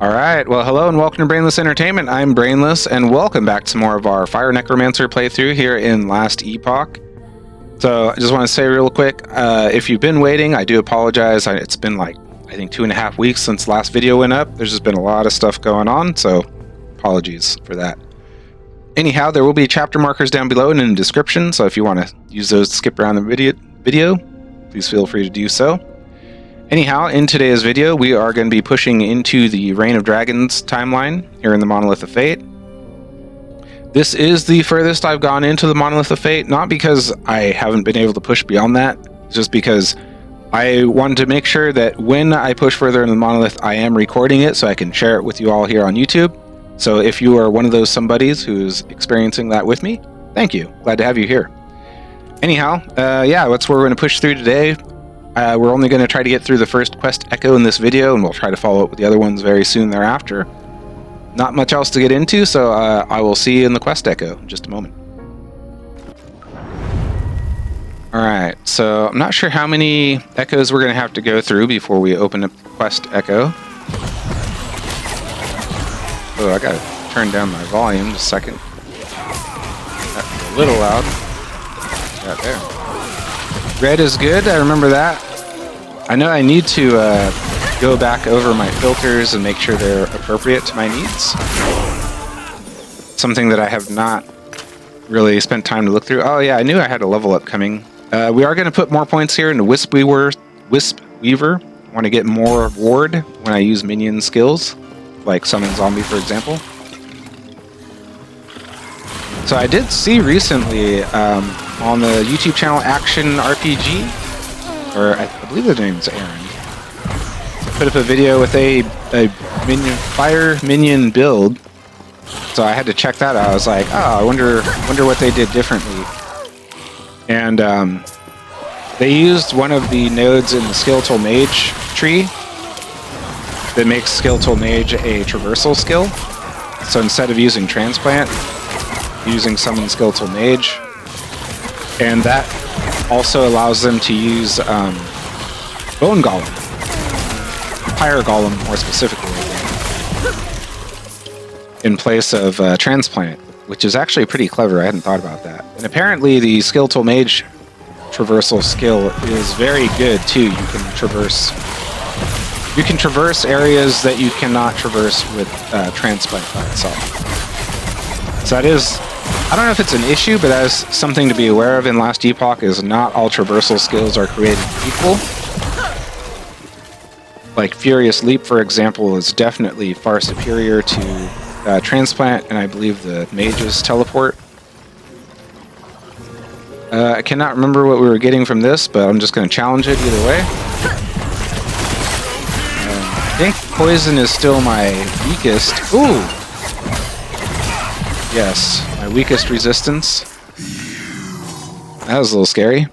Alright, well hello and welcome to Brainless Entertainment. I'm Brainless and welcome back to more of our Fire Necromancer playthrough here in Last Epoch. So I just want to say real quick, if you've been waiting, I do apologize. It's been like, I think 2.5 weeks since the last video went up. There's just been a lot of stuff going on, so apologies for that. Anyhow, there will be chapter markers down below and in the description, so if you want to use those to skip around the video, please feel free to do so. Anyhow, in today's video, we are going to be pushing into the Reign of Dragons timeline here in the Monolith of Fate. This is the furthest I've gone into the Monolith of Fate, not because I haven't been able to push beyond that, just because I wanted to make sure that when I push further in the Monolith, I am recording it so I can share it with you all here on YouTube. So if you are one of those somebodies who's experiencing that with me, thank you. Glad to have you here. Anyhow, yeah, that's where we're going to push through today. We're only going to try to get through the first quest echo in this video, and we'll try to follow up with the other ones very soon thereafter. Not much else to get into, so I will see you in the quest echo in just a moment. Alright, so I'm not sure how many echoes we're going to have to go through before we open up quest echo. Oh, I got to turn down my volume just a second. That's a little loud. Right there. Red is good, I remember that. I know I need to go back over my filters and make sure they're appropriate to my needs. Something that I have not really spent time to look through. Oh yeah, I knew I had a level up coming. We are going to put more points here into Wisp Weaver. I want to get more ward when I use minion skills, like Summon Zombie for example. So I did see recently on the YouTube channel Action RPG, or I believe the name's Aaron, put up a video with a fire minion build. So I had to check that out. I was like, oh, I wonder what they did differently. And they used one of the nodes in the Skeletal Mage tree that makes Skeletal Mage a traversal skill. So instead of using Transplant, using Summon Skeletal Mage, and that also allows them to use Bone Golem, Pyre Golem more specifically, in place of Transplant, which is actually pretty clever. I hadn't thought about that. And apparently the Skeletal Mage traversal skill is very good too. You can traverse areas that you cannot traverse with Transplant by itself. So that is, I don't know if it's an issue, but that is something to be aware of in Last Epoch, is not all traversal skills are created equal. Like Furious Leap, for example, is definitely far superior to Transplant, and I believe the Mage's Teleport. I cannot remember what we were getting from this, but I'm just going to challenge it either way. I think Poison is still my weakest. Ooh! Yes, my weakest resistance. That was a little scary.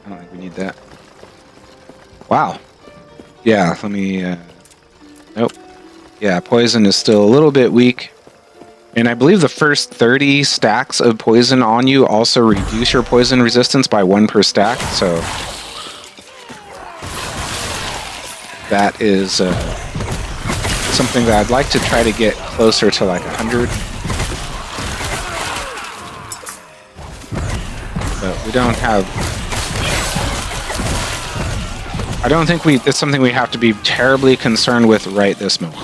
I don't think we need that. Wow. Yeah, let me... nope. Yeah, Poison is still a little bit weak. And I believe the first 30 stacks of Poison on you also reduce your Poison resistance by 1 per stack, so... that is something that I'd like to try to get closer to like 100. But we don't have... I don't think it's something we have to be terribly concerned with right this moment.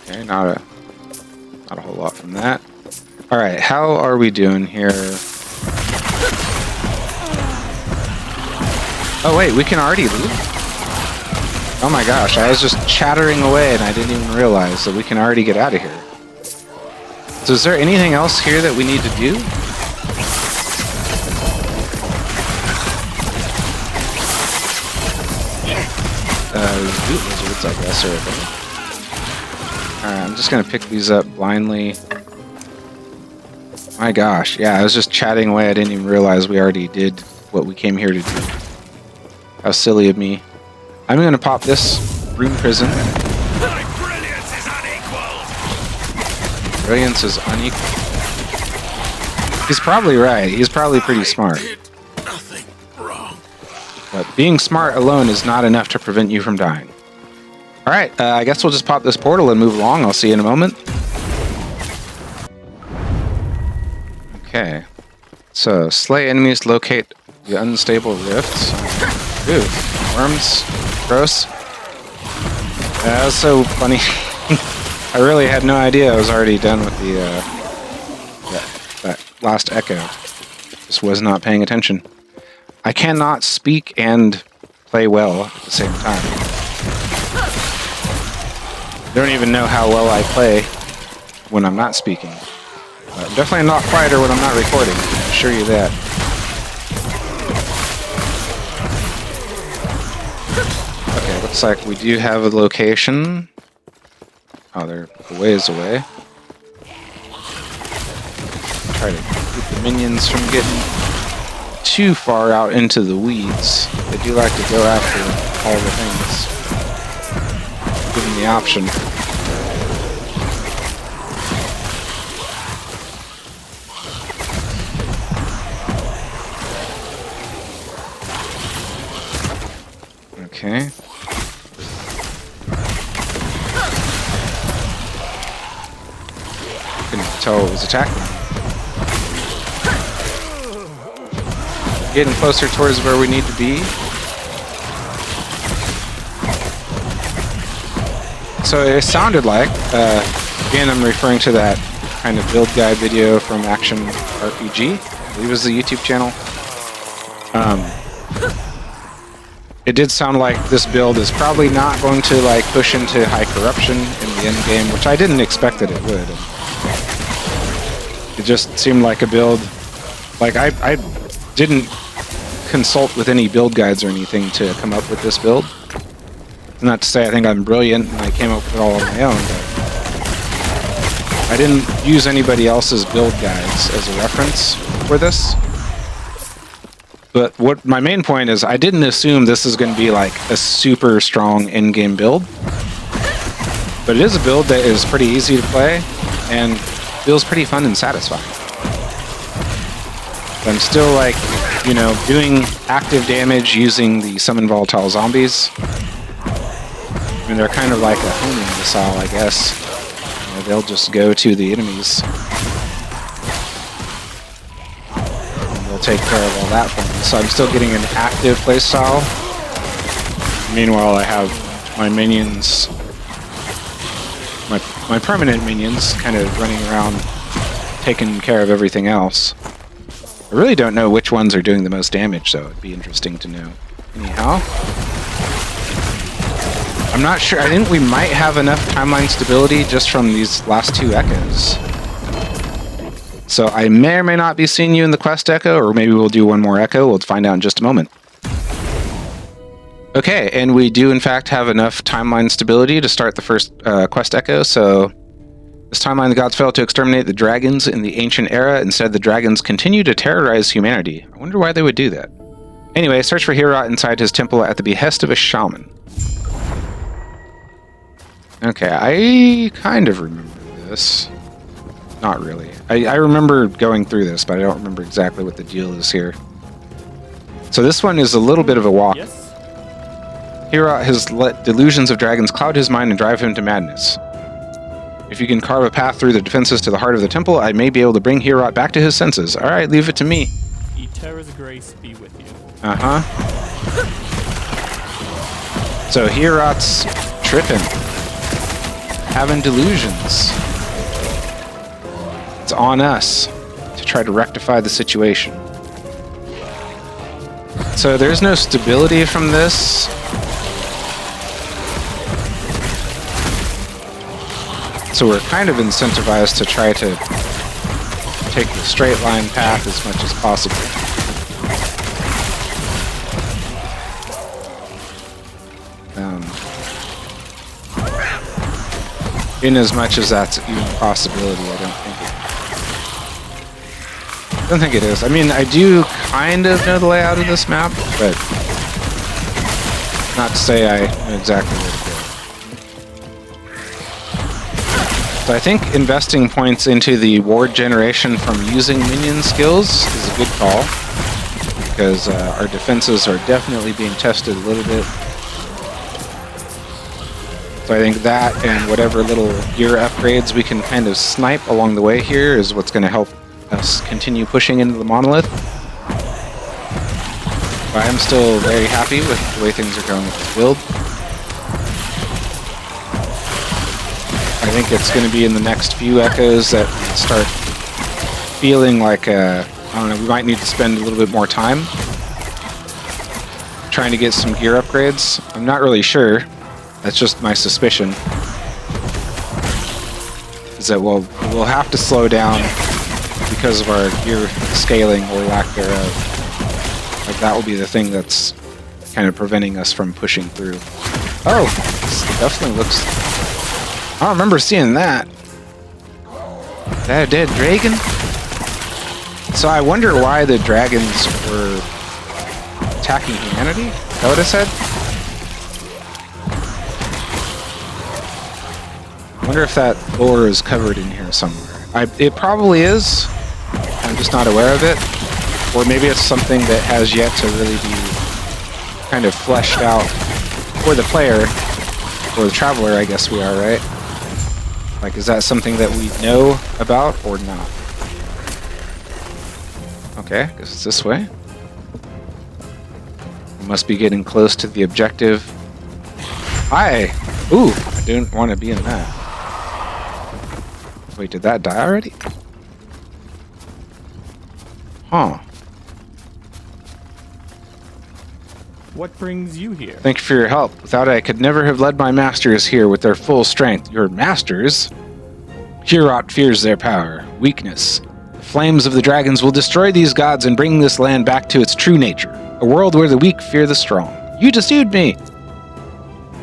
Okay, not a whole lot from that. Alright, how are we doing here? Oh wait, we can already leave? Oh my gosh, I was just chattering away and I didn't even realize that we can already get out of here. So is there anything else here that we need to do? Root lizards, I guess, are a thing. Alright, I'm just gonna pick these up blindly. My gosh, yeah, I was just chatting away, I didn't even realize we already did what we came here to do. How silly of me. I'm gonna pop this Rune Prison. brilliance is unequal. He's probably right. He's probably pretty smart. Nothing wrong. But being smart alone is not enough to prevent you from dying. Alright, I guess we'll just pop this portal and move along. I'll see you in a moment. Okay. So, slay enemies, locate the unstable rifts. Ooh, worms. Gross. That's so funny. I really had no idea I was already done with the that last echo. Just was not paying attention. I cannot speak and play well at the same time. Don't even know how well I play when I'm not speaking. I'm definitely not quieter when I'm not recording. I can assure you that. Okay, looks like we do have a location. Oh, they're a ways away. Try to keep the minions from getting too far out into the weeds. They do like to go after all the things. Given the option. Okay. Couldn't tell it was attacking. Getting closer towards where we need to be. So it sounded like, again I'm referring to that kind of build guide video from Action RPG, I believe it was the YouTube channel. It did sound like this build is probably not going to like push into high corruption in the end game, which I didn't expect that it would. It just seemed like a build, like I didn't consult with any build guides or anything to come up with this build. Not to say I think I'm brilliant and I came up with it all on my own, but I didn't use anybody else's build guides as a reference for this. But what my main point is, I didn't assume this is going to be like a super strong in-game build. But it is a build that is pretty easy to play and feels pretty fun and satisfying. But I'm still like, you know, doing active damage using the summon volatile zombies. I mean, they're kind of like a homing missile, I guess. You know, they'll just go to the enemies. Take care of all that for me. So I'm still getting an active playstyle. Meanwhile, I have my minions, my permanent minions, kind of running around taking care of everything else. I really don't know which ones are doing the most damage, so it'd be interesting to know. Anyhow, I'm not sure. I think we might have enough timeline stability just from these last two echoes. So I may or may not be seeing you in the quest echo, or maybe we'll do one more echo. We'll find out in just a moment. Okay, and we do in fact have enough timeline stability to start the first quest echo. So this timeline, the gods failed to exterminate the dragons in the ancient era. Instead, the dragons continue to terrorize humanity. I wonder why they would do that. Anyway, search for Heorot inside his temple at the behest of a shaman. Okay, I kind of remember this. Not really. I remember going through this, but I don't remember exactly what the deal is here. So this one is a little bit of a walk. Yes? Heorot has let delusions of dragons cloud his mind and drive him to madness. If you can carve a path through the defenses to the heart of the temple, I may be able to bring Heorot back to his senses. Alright, leave it to me. Eterra's grace be with you. Uh-huh. So Heorot's tripping. Having delusions. It's on us to try to rectify the situation. So there's no stability from this. So we're kind of incentivized to try to take the straight line path as much as possible. In as much as that's even a possibility, I don't think it is. I mean, I do kind of know the layout of this map, but not to say I know exactly where to go. So I think investing points into the ward generation from using minion skills is a good call, because our defenses are definitely being tested a little bit. So I think that and whatever little gear upgrades we can kind of snipe along the way here is what's going to help us continue pushing into the Monolith. But I'm still very happy with the way things are going with this build. I think it's going to be in the next few echoes that we start feeling like, I don't know, we might need to spend a little bit more time trying to get some gear upgrades. I'm not really sure. That's just my suspicion. Is that we'll have to slow down because of our gear scaling or lack thereof. Like that will be the thing that's kind of preventing us from pushing through. Oh, this definitely looks... I don't remember seeing that. Is that a dead dragon? So I wonder why the dragons were attacking humanity? Is that what it said? I wonder if that lore is covered in here somewhere. It probably is. I'm just not aware of it. Or maybe it's something that has yet to really be kind of fleshed out for the player. Or the traveler, I guess we are, right? Like, is that something that we know about or not? Okay, I guess it's this way. We must be getting close to the objective. Hi! Ooh, I didn't want to be in that. Wait, did that die already? Huh. What brings you here? Thank you for your help. Without it, I could never have led my masters here with their full strength. Your masters? Heorot fears their power, weakness. The flames of the dragons will destroy these gods and bring this land back to its true nature. A world where the weak fear the strong. You deceived me!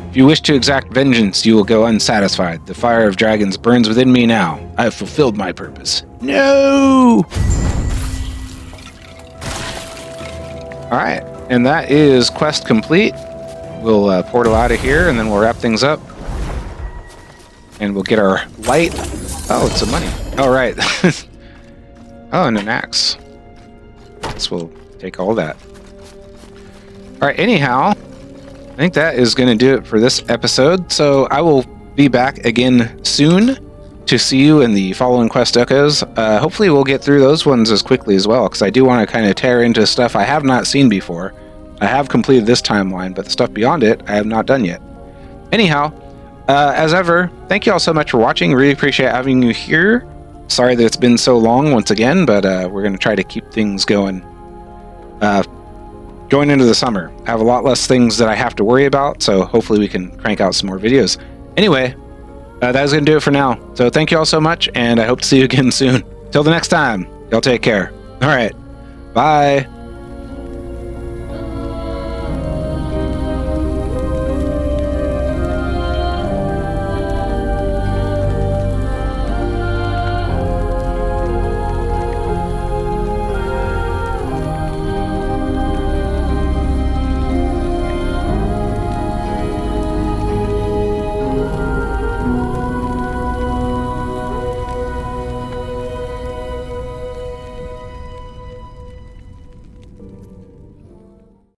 If you wish to exact vengeance, you will go unsatisfied. The fire of dragons burns within me now. I have fulfilled my purpose. No! Alright, and that is quest complete. We'll portal out of here, and then we'll wrap things up. And we'll get our light. Oh, it's some money. Oh, right. Oh, and an axe. Guess we'll take all that. Alright, anyhow, I think that is going to do it for this episode. So I will be back again soon to see you in the following quest echoes. Hopefully we'll get through those ones as quickly as well, because I do want to kind of tear into stuff I have not seen before. I have completed this timeline, but the stuff beyond it I have not done yet. Anyhow, as ever, thank you all so much for watching. Really appreciate having you here. Sorry that it's been so long once again, but we're going to try to keep things going. Going into the summer, I have a lot less things that I have to worry about, so hopefully we can crank out some more videos. Anyway, that is going to do it for now. So thank you all so much, and I hope to see you again soon. Till the next time, y'all take care. All right, bye.